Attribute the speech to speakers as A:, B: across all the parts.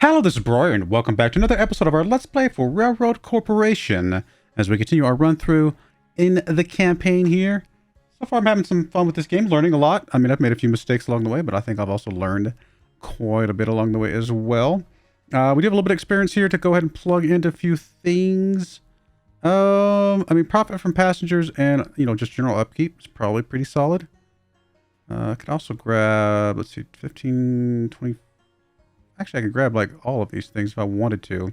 A: Hello, this is Broyar, and welcome back to another episode of our Let's Play for Railroad Corporation as we continue our run through in the campaign here. So far, I'm having some fun with this game, learning a lot. I mean, I've made a few mistakes along the way, but I think I've also learned quite a bit along the way as well. We do have a little bit of experience here to go ahead and plug into a few things. I mean, profit from passengers and, just general upkeep is probably pretty solid. I could also grab, let's see, 15, 20... Actually, I could grab, like, all of these things if I wanted to.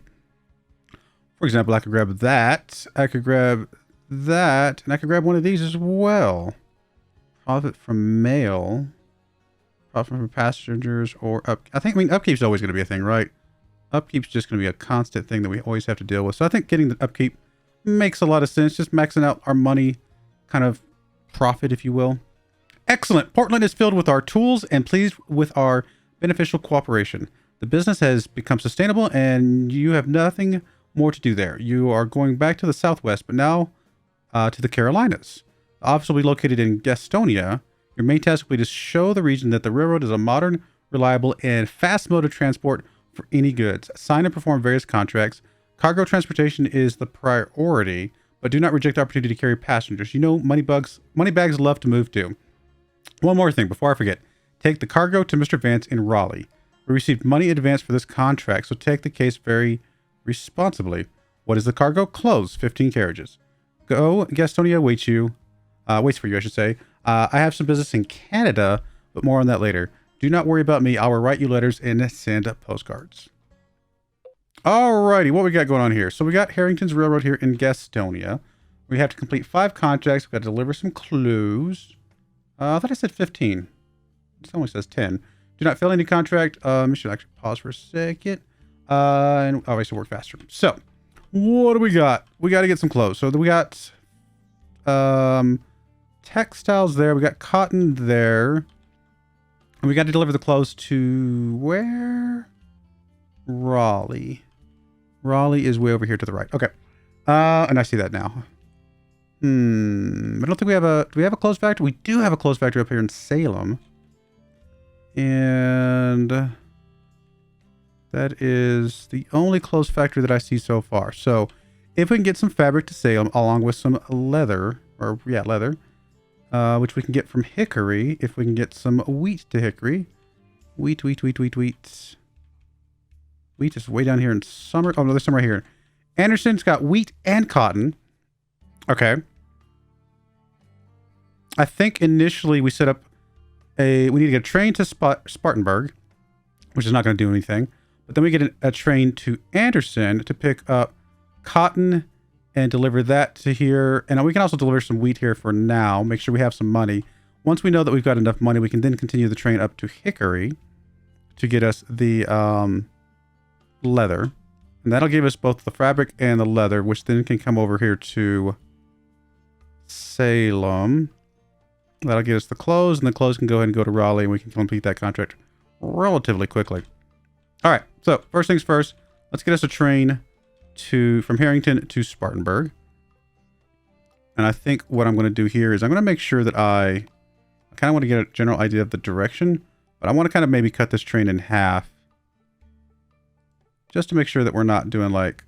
A: For example, I could grab that. I could grab that. And I could grab one of these as well. Profit from mail. Profit from passengers or up... I mean, upkeep's always going to be a thing, right? Upkeep's just going to be a constant thing that we always have to deal with. So I think getting the upkeep makes a lot of sense. Just maxing out our money kind of profit, if you will. Excellent. Portland is filled with our tools and pleased with our beneficial cooperation. The business has become sustainable and you have nothing more to do there. You are going back to the southwest, but now to the Carolinas. The office will be located in Gastonia. Your main task will be to show the region that the railroad is a modern, reliable, and fast mode of transport for any goods. Sign and perform various contracts. Cargo transportation is the priority, but do not reject the opportunity to carry passengers. You know, money bags love to move too. One more thing before I forget. Take the cargo to Mr. Vance in Raleigh. We received money in advance for this contract, so take the case very responsibly. What is the cargo? Clothes, 15 carriages. Go, Gastonia waits for you, I should say. I have some business in Canada, but more on that later. Do not worry about me. I will write you letters and send up postcards. Alrighty, what we got going on here? So we got Harrington's Railroad here in Gastonia. We have to complete 5 contracts. We've got to deliver some clues. I thought I said 15. It only says 10. Do not fail any contract. I should actually pause for a second. And obviously work faster. So, what do we got? We got to get some clothes. So we got textiles there. We got cotton there. And we got to deliver the clothes to where? Raleigh. Raleigh is way over here to the right. Okay. And I see that now. I don't think we have a... Do we have a clothes factory? We do have a clothes factory up here in Salem. And that is the only clothes factory that I see so far. So if we can get some fabric to Salem along with some leather, leather, which we can get from Hickory. If we can get some wheat to Hickory. Wheat. Wheat is way down here in Summer. Oh, no, there's some right here. Anderson's got wheat and cotton. Okay. I think initially we set up we need to get a train to Spartanburg, which is not going to do anything. But then we get a train to Anderson to pick up cotton and deliver that to here. And we can also deliver some wheat here for now. Make sure we have some money. Once we know that we've got enough money, we can then continue the train up to Hickory to get us the leather. And that'll give us both the fabric and the leather, which then can come over here to Salem. That'll get us the clothes, and the clothes can go ahead and go to Raleigh, and we can complete that contract relatively quickly. All right, so first things first, let's get us a train from Harrington to Spartanburg. And I think what I'm going to do here is I'm going to make sure that I kind of want to get a general idea of the direction, but I want to kind of maybe cut this train in half just to make sure that we're not doing like...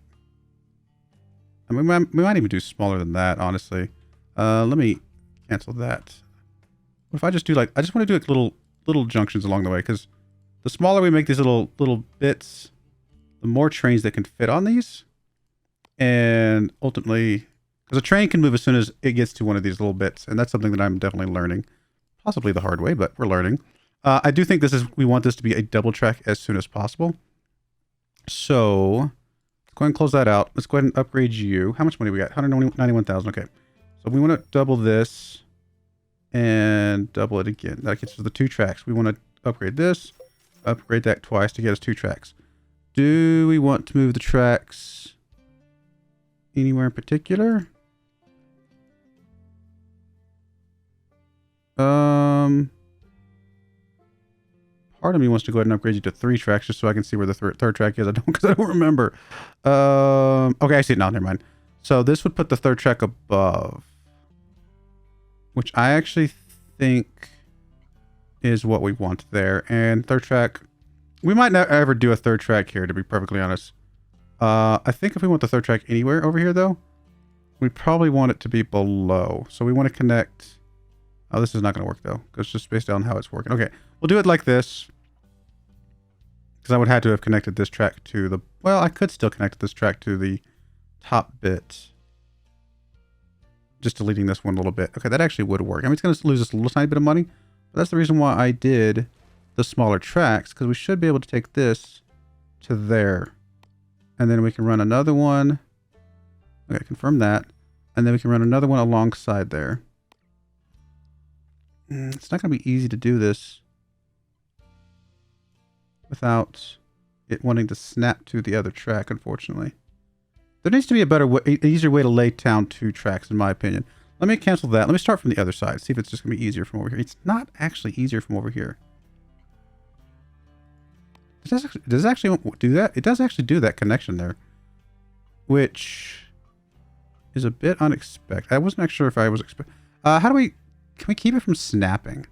A: I mean, we might even do smaller than that, honestly. Let me cancel that. What if I just do like, I just want to do like little junctions along the way, because the smaller we make these little bits, the more trains that can fit on these. And ultimately, because a train can move as soon as it gets to one of these little bits. And that's something that I'm definitely learning. Possibly the hard way, but we're learning. I do think we want this to be a double track as soon as possible. So let's go ahead and close that out. Let's go ahead and upgrade you. How much money we got? 191,000. Okay. So we want to double this and double it again. That gets us the 2 tracks. We want to upgrade this, upgrade that twice to get us 2 tracks. Do we want to move the tracks anywhere in particular? Part of me wants to go ahead and upgrade you to 3 tracks just so I can see where the third track is. Because I don't remember. Okay, I see it now. Never mind. So this would put the 3rd track above, which I actually think is what we want there. And 3rd track We might not ever do a third track here, to be perfectly honest. I think if we want the third track anywhere over here, though, we probably want it to be below. So we want to connect... Oh, this is not going to work, though, because it's just based on how it's working. Okay, we'll do it like this. Because I would have to have connected this track to the... Well, I could still connect this track to the top bit. Just deleting this one a little bit. Okay, that actually would work. I mean, it's going to lose us a little tiny bit of money. But that's the reason why I did the smaller tracks. Because we should be able to take this to there. And then we can run another one. Okay, confirm that. And then we can run another one alongside there. It's not going to be easy to do this without it wanting to snap to the other track, unfortunately. There needs to be a better way, an easier way to lay down two tracks, in my opinion. Let me cancel that. Let me start from the other side. See if it's just going to be easier from over here. It's not actually easier from over here. Does it actually do that? It does actually do that connection there. Which is a bit unexpected. I wasn't actually sure if I was expecting... how do we... Can we keep it from snapping?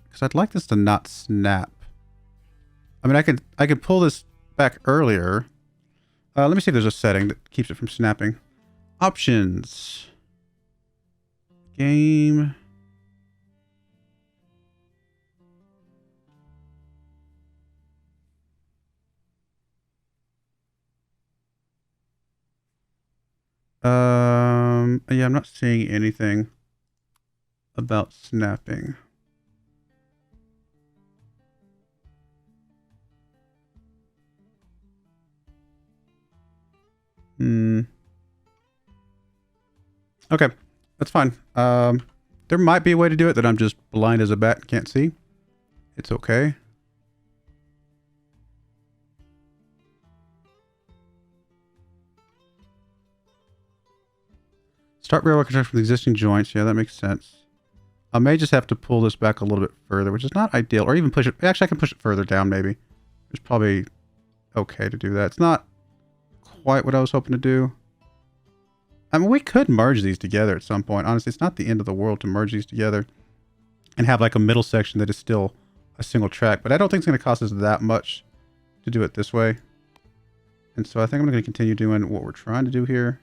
A: Because I'd like this to not snap. I mean, I could pull this back earlier. Let me see if there's a setting that keeps it from snapping. Options. Game. Yeah, I'm not seeing anything about snapping. Okay, that's fine. There might be a way to do it that I'm just blind as a bat and can't see. It's okay. Start railroad construction with existing joints. Yeah, that makes sense. I may just have to pull this back a little bit further, which is not ideal. Or even push it. Actually, I can push it further down, maybe. It's probably okay to do that. It's not quite what I was hoping to do. I mean, we could merge these together at some point. Honestly, it's not the end of the world to merge these together and have like a middle section that is still a single track. But I don't think it's going to cost us that much to do it this way. And so I think I'm going to continue doing what we're trying to do here.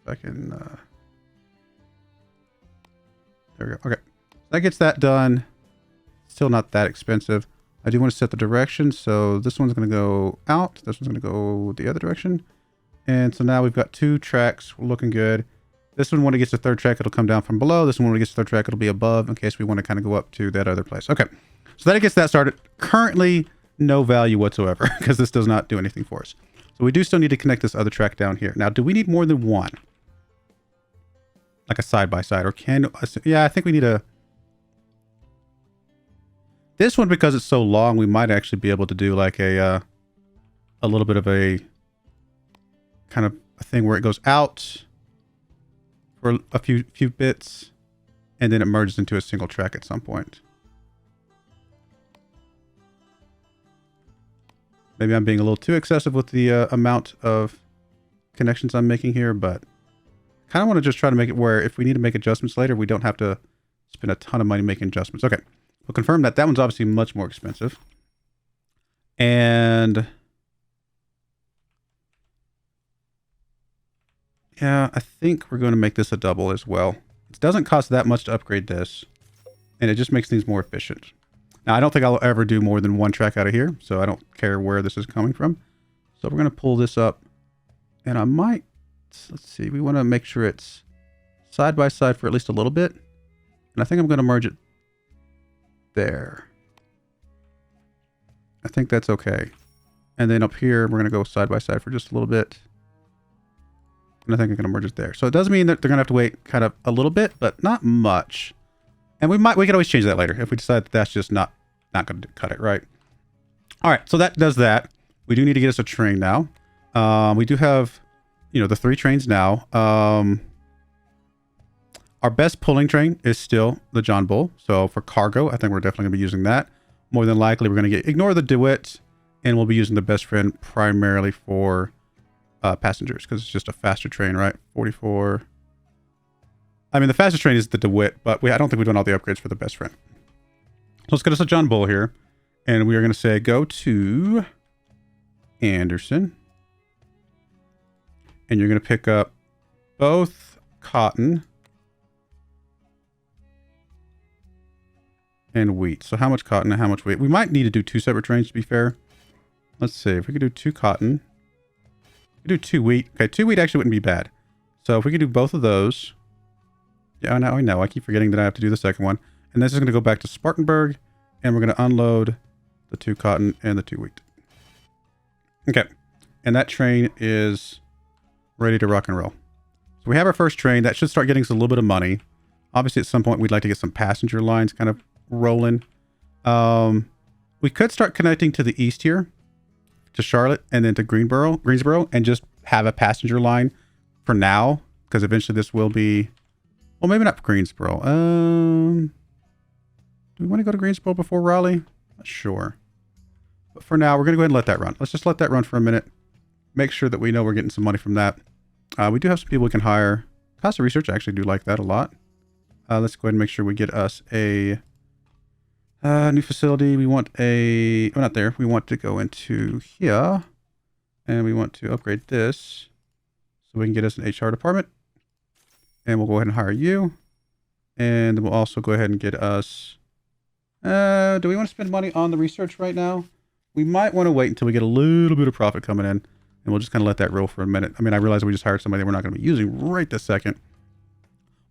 A: If I can... There we go. Okay. That gets that done. Still not that expensive. I do want to set the direction. So this one's going to go out. This one's going to go the other direction. And so now we've got two tracks. We're looking good. This one, when it gets to third track, it'll come down from below. This one, when it gets to third track, it'll be above in case we want to kind of go up to that other place. Okay. So that gets that started. Currently, no value whatsoever because this does not do anything for us. So we do still need to connect this other track down here. Now, do we need more than one? Like a side-by-side, or can... Yeah, I think we need a... This one, because it's so long, we might actually be able to do like a little bit of a kind of a thing where it goes out for a few bits, and then it merges into a single track at some point. Maybe I'm being a little too excessive with the amount of connections I'm making here, but kind of want to just try to make it where if we need to make adjustments later, we don't have to spend a ton of money making adjustments. Okay, we'll confirm that. That one's obviously much more expensive. And yeah, I think we're going to make this a double as well. It doesn't cost that much to upgrade this, and it just makes things more efficient. Now, I don't think I'll ever do more than one track out of here, so I don't care where this is coming from. So we're going to pull this up, and I might... Let's see, we want to make sure it's side by side for at least a little bit. And I think I'm going to merge it there. I think that's okay. And then up here, we're going to go side by side for just a little bit. And I think I'm going to merge it there. So it does mean that they're going to have to wait kind of a little bit, but not much. And we can always change that later if we decide that that's just not going to cut it, right? All right, so that does that. We do need to get us a train now. We do have... You know, the 3 trains now. Our best pulling train is still the John Bull. So for cargo, I think we're definitely going to be using that. More than likely, we're going to ignore the DeWitt, and we'll be using the best friend primarily for passengers because it's just a faster train, right? 44. I mean, the fastest train is the DeWitt, but I don't think we've done all the upgrades for the best friend. So let's get us a John Bull here. And we are going to say go to Anderson. And you're going to pick up both cotton and wheat. So how much cotton and how much wheat? We might need to do 2 separate trains, to be fair. Let's see. If we could do 2 cotton. We could do 2 wheat. Okay, 2 wheat actually wouldn't be bad. So if we could do both of those. Yeah, now I know. I keep forgetting that I have to do the second one. And this is going to go back to Spartanburg. And we're going to unload the 2 cotton and the 2 wheat. Okay. And that train is ready to rock and roll. So we have our first train. That should start getting us a little bit of money. Obviously, at some point, we'd like to get some passenger lines kind of rolling. We could start connecting to the east here, to Charlotte, and then to Greensboro, and just have a passenger line for now, because eventually this will be, well, maybe not Greensboro. Do we want to go to Greensboro before Raleigh? Not sure. But for now, we're going to go ahead and let that run. Let's just let that run for a minute. Make sure that we know we're getting some money from that. We do have some people we can hire. Cost of research, I actually do like that a lot. Let's go ahead and make sure we get us a new facility. We want a... Oh, not there. We want to go into here. And we want to upgrade this. So we can get us an HR department. And we'll go ahead and hire you. And we'll also go ahead and get us... do we want to spend money on the research right now? We might want to wait until we get a little bit of profit coming in. And we'll just kind of let that roll for a minute. I mean, I realize we just hired somebody that we're not going to be using right this second.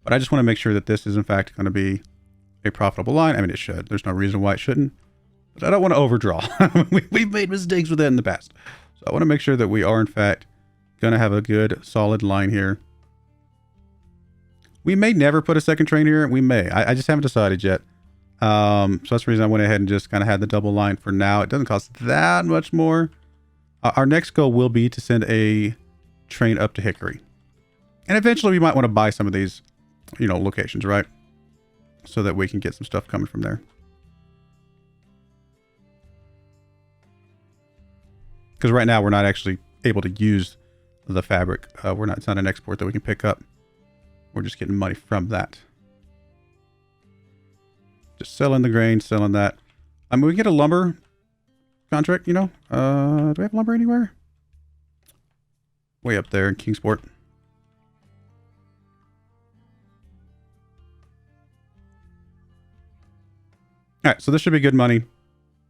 A: But I just want to make sure that this is, in fact, going to be a profitable line. I mean, it should. There's no reason why it shouldn't. But I don't want to overdraw. We've made mistakes with that in the past. So I want to make sure that we are, in fact, going to have a good, solid line here. We may never put a second train here. We may. I just haven't decided yet. So that's the reason I went ahead and just kind of had the double line for now. It doesn't cost that much more. Our next goal will be to send a train up to Hickory. And eventually we might want to buy some of these, you know, locations, right? So that we can get some stuff coming from there. Because right now we're not actually able to use the fabric. It's not an export that we can pick up. We're just getting money from that. Just selling the grain, selling that. I mean, we get a lumber contract, you know. Do we have lumber anywhere? Way up there in Kingsport. All right, so this should be good money. We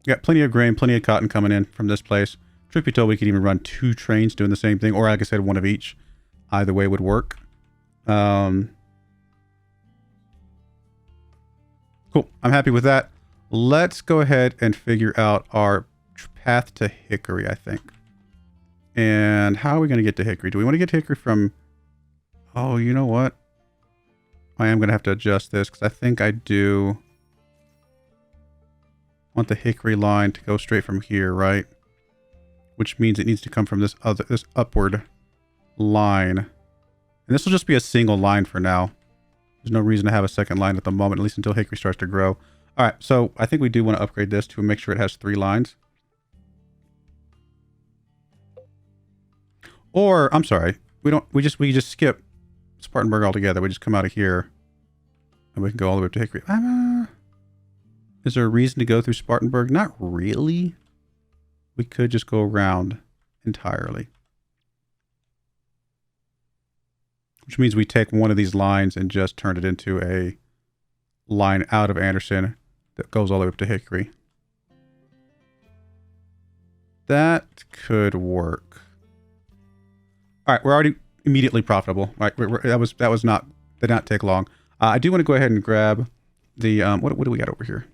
A: got plenty of grain, plenty of cotton coming in from this place. Truth be told, we could even run 2 trains doing the same thing, or like I said, one of each. Either way would work. Cool. I'm happy with that. Let's go ahead and figure out our path to Hickory, I think. And how are we going to get to Hickory? Do we want to get to Hickory from... Oh, you know what? I am going to have to adjust this because I think I do want the Hickory line to go straight from here, right? Which means it needs to come from this upward line. And this will just be a single line for now. There's no reason to have a second line at the moment, at least until Hickory starts to grow. All right, so I think we do want to upgrade this to make sure it has 3 lines. Or, I'm sorry, we just skip Spartanburg altogether. We just come out of here and we can go all the way up to Hickory. Is there a reason to go through Spartanburg? Not really. We could just go around entirely. Which means we take one of these lines and just turn it into a line out of Anderson that goes all the way up to Hickory. That could work. All right, we're already immediately profitable. Right, that did not take long. I do want to go ahead and grab the what do we got over here?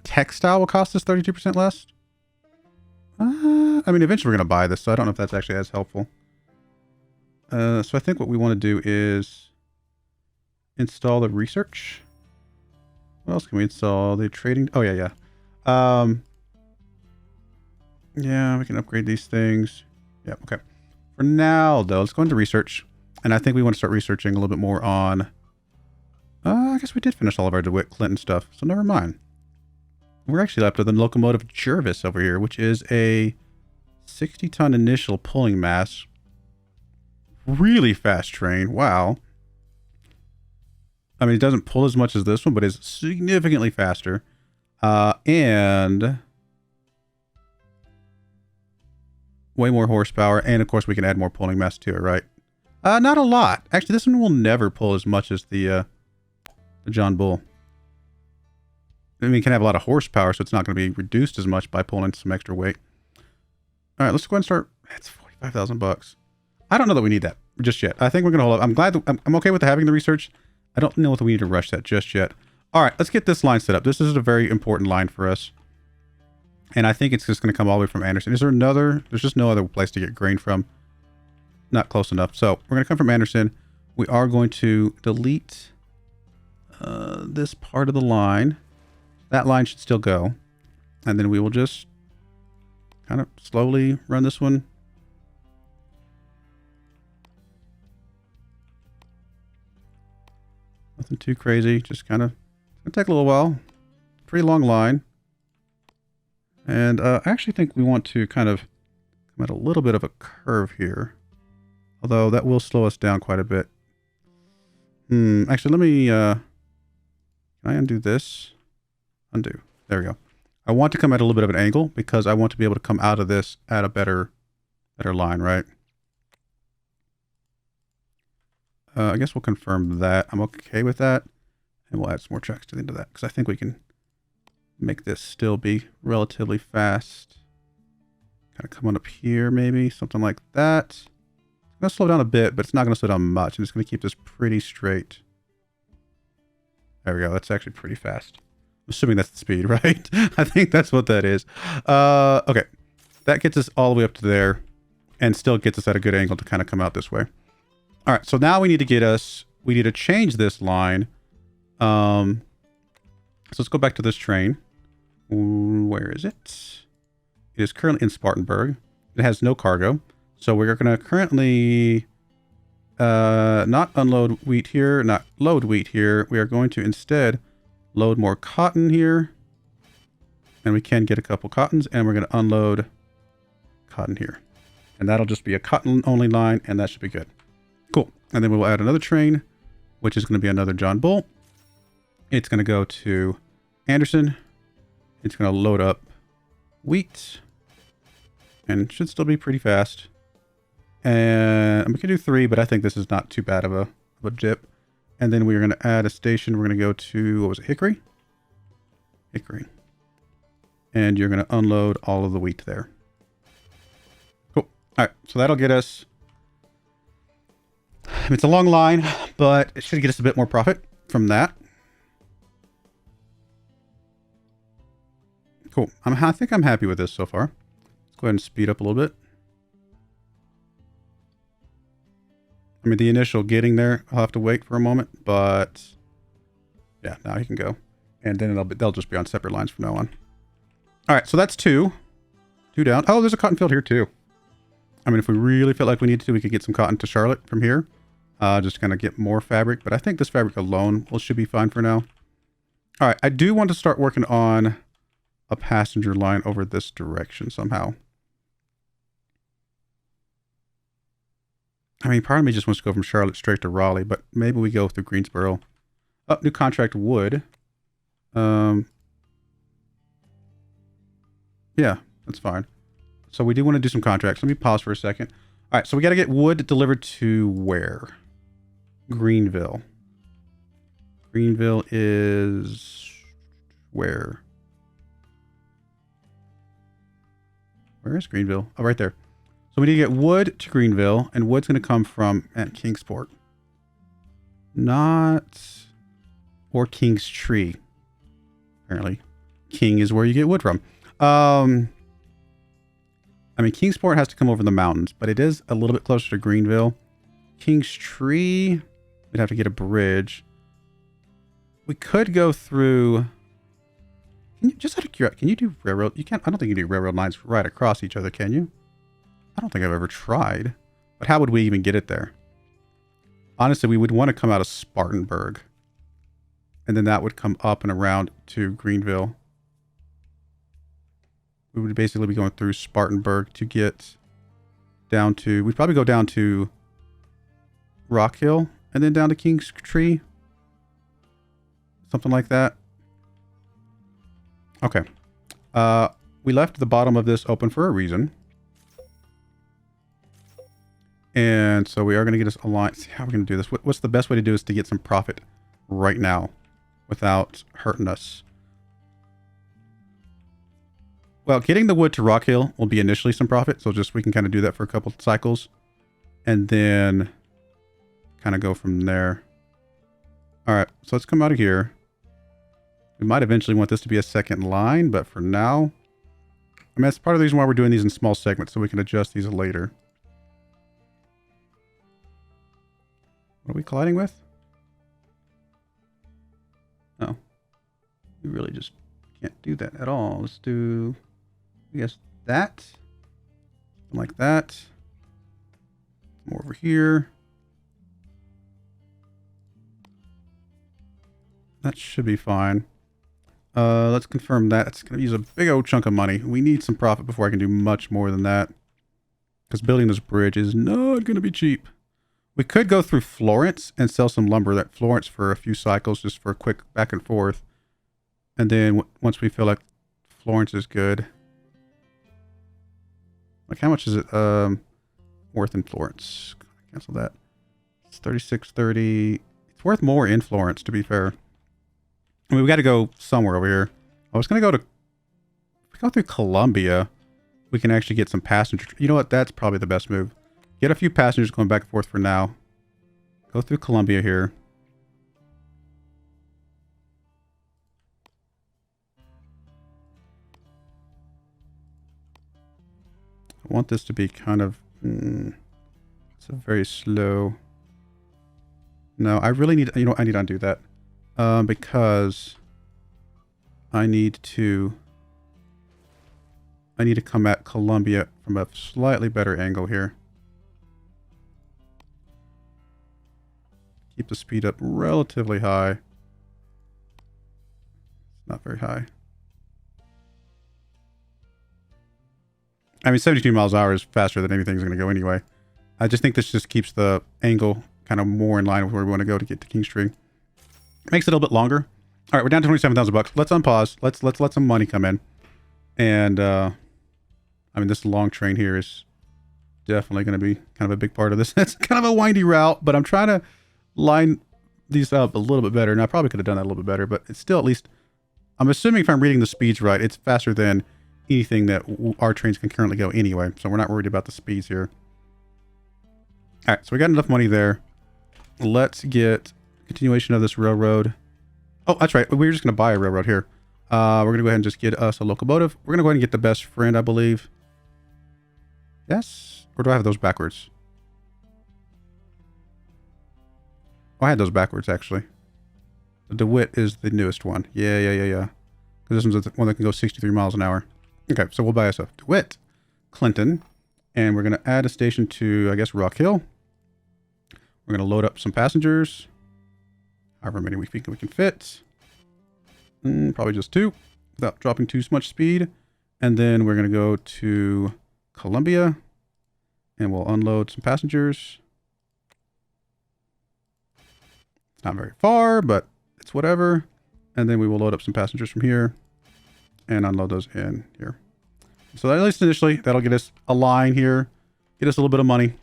A: Textile will cost us 32% less. I mean, eventually we're going to buy this, so I don't know if that's actually as helpful. So I think what we want to do is install the research. What else can we install? The trading. Oh, yeah. Yeah, we can upgrade these things. Yeah, okay. For now, though, let's go into research. And I think we want to start researching a little bit more on... I guess we did finish all of our DeWitt Clinton stuff, so never mind. We're actually left with the locomotive Jervis over here, which is a 60-ton initial pulling mass really fast train. Wow. I mean, it doesn't pull as much as this one, but it's significantly faster. And way more horsepower. And of course, we can add more pulling mass to it, right? Not a lot. Actually, this one will never pull as much as the John Bull. I mean, it can have a lot of horsepower, so it's not going to be reduced as much by pulling some extra weight. All right, let's go ahead and start. It's $45,000. I don't know that we need that just yet. I think we're going to hold up. I'm glad that I'm okay with having the research. I don't know that we need to rush that just yet. All right, let's get this line set up. This is a very important line for us. And I think it's just going to come all the way from Anderson. Is there another? There's just no other place to get grain from. Not close enough. So we're going to come from Anderson. We are going to delete this part of the line. That line should still go. And then we will just kind of slowly run this one. Nothing too crazy. Just kind of, it's going to take a little while. Pretty long line. And I actually think we want to kind of come at a little bit of a curve here. Although that will slow us down quite a bit. Actually, let me, can I undo this? Undo. There we go. I want to come at a little bit of an angle because I want to be able to come out of this at a better line, right? I guess we'll confirm that. I'm okay with that. And we'll add some more tracks to the end of that because I think we can make this still be relatively fast. Kind of come on up here, maybe. Something like that. It's going to slow down a bit, but it's not going to slow down much. I'm just going to keep this pretty straight. There we go. That's actually pretty fast. I'm assuming that's the speed, right? I think that's what that is. Okay. That gets us all the way up to there and still gets us at a good angle to kind of come out this way. All right. So now we need to change this line. So let's go back to this train. Where is it? It is currently in Spartanburg. It has no cargo. So we're going to currently not unload wheat here, not load wheat here. We are going to instead load more cotton here. And we can get a couple cottons, and we're going to unload cotton here. And that'll just be a cotton only line, and that should be good. Cool. And then we'll add another train, which is going to be another John Bull. It's going to go to Anderson. It's going to load up wheat. And it should still be pretty fast. And we can do 3, but I think this is not too bad of a dip. And then we're going to add a station. We're going to go to, what was it, Hickory? Hickory. And you're going to unload all of the wheat there. Cool. All right, so that'll get us... It's a long line, but it should get us a bit more profit from that. Cool. I think I'm happy with this so far. Let's go ahead and speed up a little bit. I mean, the initial getting there, I'll have to wait for a moment, but yeah, now you can go. And then they'll just be on separate lines from now on. All right, so that's 2. 2 down. Oh, there's a cotton field here too. I mean, if we really felt like we needed to, we could get some cotton to Charlotte from here. Just kind of get more fabric, but I think this fabric alone should be fine for now. All right, I do want to start working on a passenger line over this direction somehow. I mean, part of me just wants to go from Charlotte straight to Raleigh, but maybe we go through Greensboro. Oh, new contract wood. Yeah, that's fine. So we do want to do some contracts. Let me pause for a second. All right, so we got to get wood delivered to where? Greenville. Greenville is where? Where is Greenville? Oh, right there. So we need to get wood to Greenville, and wood's going to come from Kingsport. Or King's Tree. Apparently. King is where you get wood from. I mean, Kingsport has to come over the mountains, but it is a little bit closer to Greenville. King's Tree, we'd have to get a bridge. We could go through... Just out of curiosity, can you do railroad? You can't. I don't think you can do railroad lines right across each other, can you? I don't think I've ever tried. But how would we even get it there? Honestly, we would want to come out of Spartanburg. And then that would come up and around to Greenville. We would basically be going through Spartanburg to get down to... We'd probably go down to Rock Hill and then down to King's Tree. Something like that. Okay. We left the bottom of this open for a reason. And so we are going to get us aligned. See how we're going to do this. What's the best way to do is to get some profit right now without hurting us. Well, getting the wood to Rock Hill will be initially some profit. So just we can kind of do that for a couple of cycles. And then kind of go from there. All right. So let's come out of here. We might eventually want this to be a second line. But for now, I mean, that's part of the reason why we're doing these in small segments. So we can adjust these later. What are we colliding with? Oh. We really just can't do that at all. Let's do, I guess, that. Something like that. More over here. That should be fine. Let's confirm that. It's going to use a big old chunk of money. We need some profit before I can do much more than that. Because building this bridge is not going to be cheap. We could go through Florence and sell some lumber at Florence for a few cycles, just for a quick back and forth. And then once we feel like Florence is good. Like, how much is it worth in Florence? Cancel that. It's 36.30. It's worth more in Florence, to be fair. I mean, we got to go somewhere over here. I was going to go to... If we go through Columbia, we can actually get some passengers. You know what? That's probably the best move. Get a few passengers going back and forth for now. Go through Columbia here. I want this to be kind of... it's a very slow... No, I really need... You know, I need to undo that. Because I need to come at Columbia from a slightly better angle here. Keep the speed up relatively high. Not very high. I mean, 72 miles an hour is faster than anything's going to go anyway. I just think this just keeps the angle kind of more in line with where we want to go to get to King's Tree. Makes it a little bit longer. All right, we're down to 27,000 bucks. Let's unpause. Let's let some money come in. And I mean, this long train here is definitely going to be kind of a big part of this. It's kind of a windy route, but I'm trying to line these up a little bit better. And I probably could have done that a little bit better, but it's still at least, I'm assuming if I'm reading the speeds right, it's faster than anything that our trains can currently go anyway. So we're not worried about the speeds here. All right, so we got enough money there. Let's get continuation of this railroad. Oh, that's right. We were just going to buy a railroad here. We're going to go ahead and just get us a locomotive. We're going to go ahead and get the best friend, I believe. Yes? Or do I have those backwards? Oh, I had those backwards, actually. The DeWitt is the newest one. Yeah. Because this one's the one that can go 63 miles an hour. Okay, so we'll buy us a DeWitt, Clinton, and we're going to add a station to, I guess, Rock Hill. We're going to load up some passengers. However many we think we can fit. Probably just 2 without dropping too much speed. And then we're going to go to Columbia and we'll unload some passengers. It's not very far, but it's whatever. And then we will load up some passengers from here and unload those in here. So at least initially, that'll get us a line here, get us a little bit of money,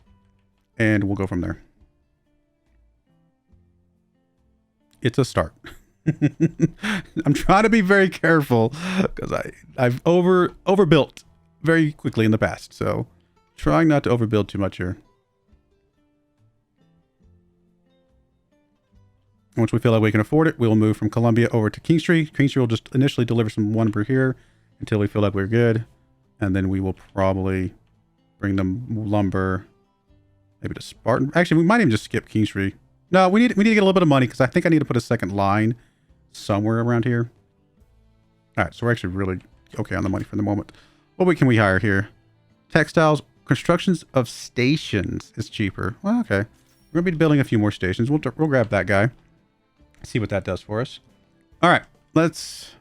A: and we'll go from there. It's a start. I'm trying to be very careful because I've overbuilt very quickly in the past. So trying not to overbuild too much here. Once we feel like we can afford it, we'll move from Columbia over to King Street. King Street will just initially deliver some lumber here until we feel like we're good. And then we will probably bring them lumber maybe to Spartan. Actually, we might even just skip King Street. No, we need to get a little bit of money because I think I need to put a second line somewhere around here. All right, so we're actually really okay on the money for the moment. What can we hire here? Textiles, constructions of stations is cheaper. Well, okay. We're going to be building a few more stations. We'll grab that guy. See what that does for us. All right, let's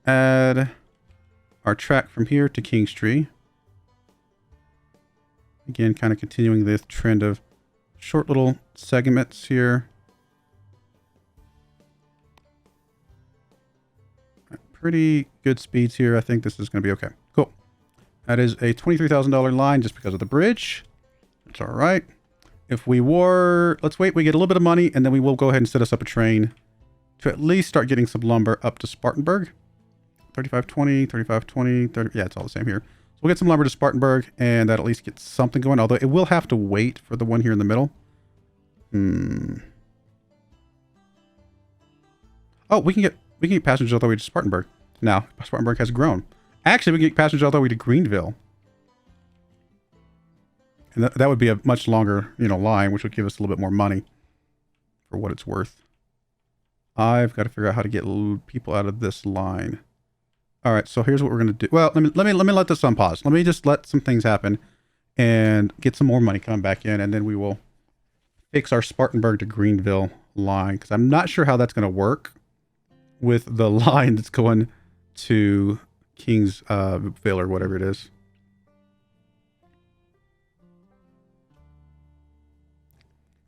A: add our track from here to King's Tree. Again, kind of continuing this trend of short little segments here. Pretty good speeds here. I think this is going to be okay. Cool. That is a $23,000 line just because of the bridge. It's all right. If we were... Let's wait. We get a little bit of money, and then we will go ahead and set us up a train to at least start getting some lumber up to Spartanburg. 3520, 3520, 30... Yeah, it's all the same here. So we'll get some lumber to Spartanburg, and that at least gets something going, although it will have to wait for the one here in the middle. Oh, we can get passengers all the way to Spartanburg. Now, Spartanburg has grown. Actually, we can get passengers all the way to Greenville. And that would be a much longer, line, which would give us a little bit more money for what it's worth. I've got to figure out how to get people out of this line. All right, so here's what we're going to do. Well, let me let this on pause. Let me just let some things happen and get some more money coming back in, and then we will fix our Spartanburg to Greenville line, because I'm not sure how that's going to work with the line that's going to Kingsville or whatever it is.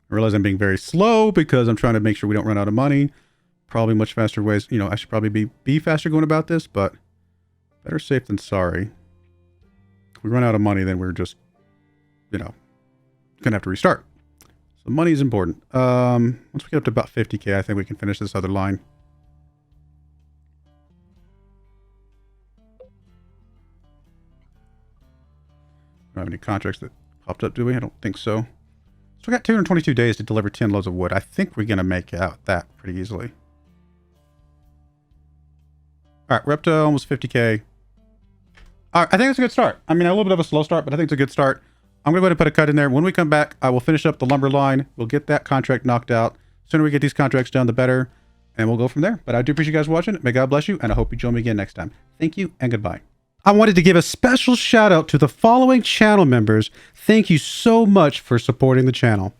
A: I realize I'm being very slow because I'm trying to make sure we don't run out of money. Probably much faster ways. I should probably be faster going about this, but better safe than sorry. If we run out of money, then we're just, gonna have to restart. So money is important. Once we get up to about 50K, I think we can finish this other line. Don't have any contracts that popped up, do we? I don't think so. So we got 222 days to deliver 10 loads of wood. I think we're going to make out that pretty easily. All right, we're up to almost 50K. All right, I think it's a good start. I mean, a little bit of a slow start, but I think it's a good start. I'm going to go ahead and put a cut in there. When we come back, I will finish up the lumber line. We'll get that contract knocked out. The sooner we get these contracts done, the better. And we'll go from there. But I do appreciate you guys watching. May God bless you, and I hope you join me again next time. Thank you, and goodbye. I wanted to give a special shout out to the following channel members. Thank you so much for supporting the channel.